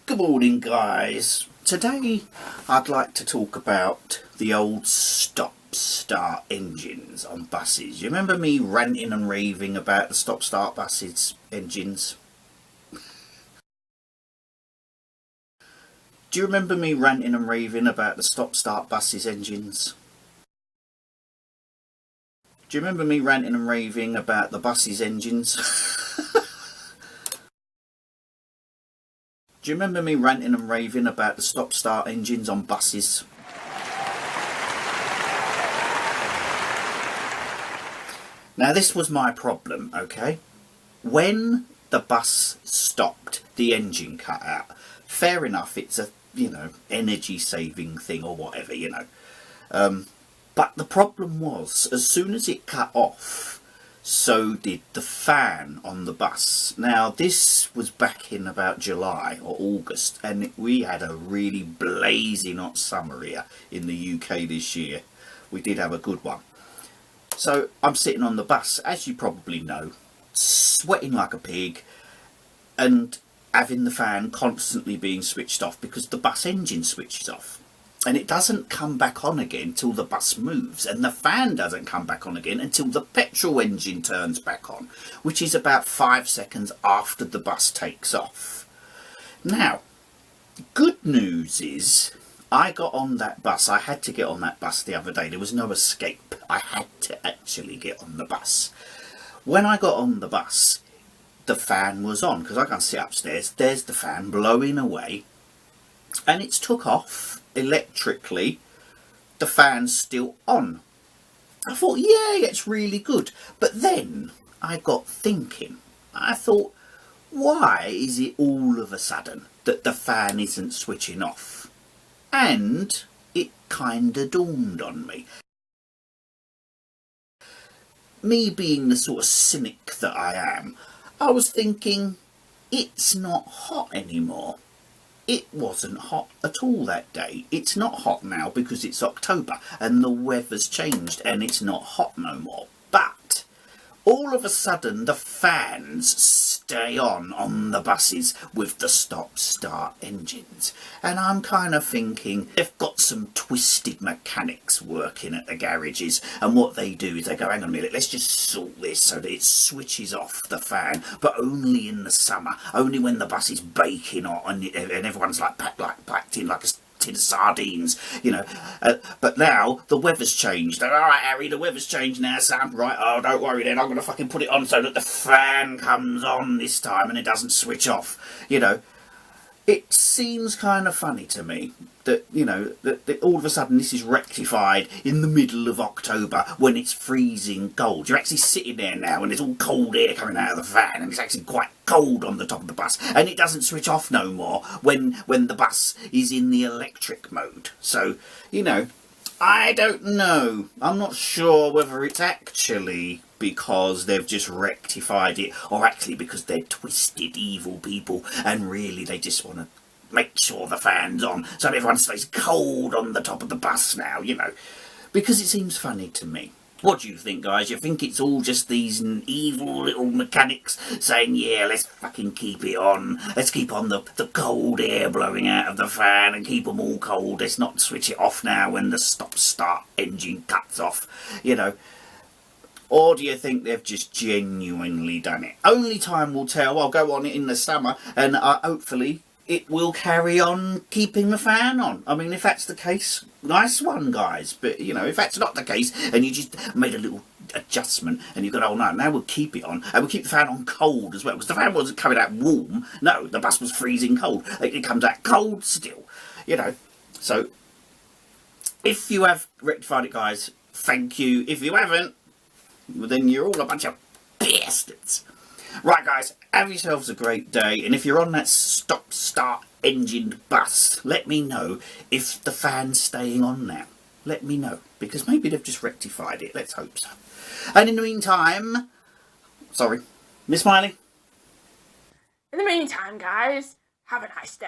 Good morning, guys. Today I'd like to talk about the old stop-start engines on buses. You remember me ranting and raving about the stop-start buses engines? Do you remember me ranting and raving about the stop-start buses engines? Do you remember me ranting and raving about the buses engines? Do you remember me ranting and raving about the stop-start engines on buses? Now this was my problem, okay? When the bus stopped, the engine cut out. Fair enough, it's a, energy saving thing or whatever, But the problem was, as soon as it cut off, so did the fan on the bus. Now this was back in about July or August, and we had a really blazing hot summer here in the UK this year. We did have a good one. So I'm sitting on the bus, as you probably know, sweating like a pig and having the fan constantly being switched off because the bus engine switches off. And it doesn't come back on again till the bus moves, and the fan doesn't come back on again until the petrol engine turns back on, which is about 5 seconds after the bus takes off. Now, good news is I got on that bus. I had to get on that bus the other day. There was no escape. I had to actually get on the bus. When I got on the bus, the fan was on, because I can't sit upstairs. There's the fan blowing away, and it's took off. Electrically, the fan's still on. I thought, yeah, it's really good. But then I got thinking. I thought, why is it all of a sudden that the fan isn't switching off? And it kinda dawned on me. Me being the sort of cynic that I am, I was thinking, it's not hot anymore. It wasn't hot at all that day. It's not hot now because it's October and the weather's changed and it's not hot no more. But all of a sudden the fans stay on the buses with the stop-start engines. And I'm kind of thinking they've got some twisted mechanics working at the garages, and what they do is they go, hang on a minute, let's just sort this so that it switches off the fan, but only in the summer, only when the bus is baking hot and everyone's packed in like a tin of sardines, but now the weather's changed. All right, Harry, the weather's changed now, Sam. Right, oh, don't worry then, I'm going to fucking put it on so that the fan comes on this time and it doesn't switch off. It seems kind of funny to me that, that all of a sudden this is rectified in the middle of October when it's freezing cold. You're actually sitting there now and there's all cold air coming out of the fan and it's actually quite cold on the top of the bus, and it doesn't switch off no more when the bus is in the electric mode. So, I don't know. I'm not sure whether it's actually because they've just rectified it, or actually because they're twisted evil people and really they just want to make sure the fan's on so everyone stays cold on the top of the bus now, because it seems funny to me. What do you think, guys? You think it's all just these evil little mechanics saying, yeah, let's fucking keep it on. Let's keep on the cold air blowing out of the fan and keep them all cold. Let's not switch it off now when the stop-start engine cuts off, Or do you think they've just genuinely done it? Only time will tell. I'll go on it in the summer and hopefully it will carry on keeping the fan on. I mean, if that's the case, nice one, guys. But, if that's not the case and you just made a little adjustment and you've got, oh no, now we'll keep it on and we'll keep the fan on cold as well, because the fan wasn't coming out warm. No, the bus was freezing cold. It comes out cold still, So, if you have rectified it, guys, thank you. If you haven't, well, then you're all a bunch of bastards. Right, guys, have yourselves a great day, and if you're on that stop-start engined bus, let me know if the fan's staying on now. Let me know, because maybe they've just rectified it. Let's hope so. And in the meantime, sorry, Miss Smiley? In the meantime, guys, have a nice day.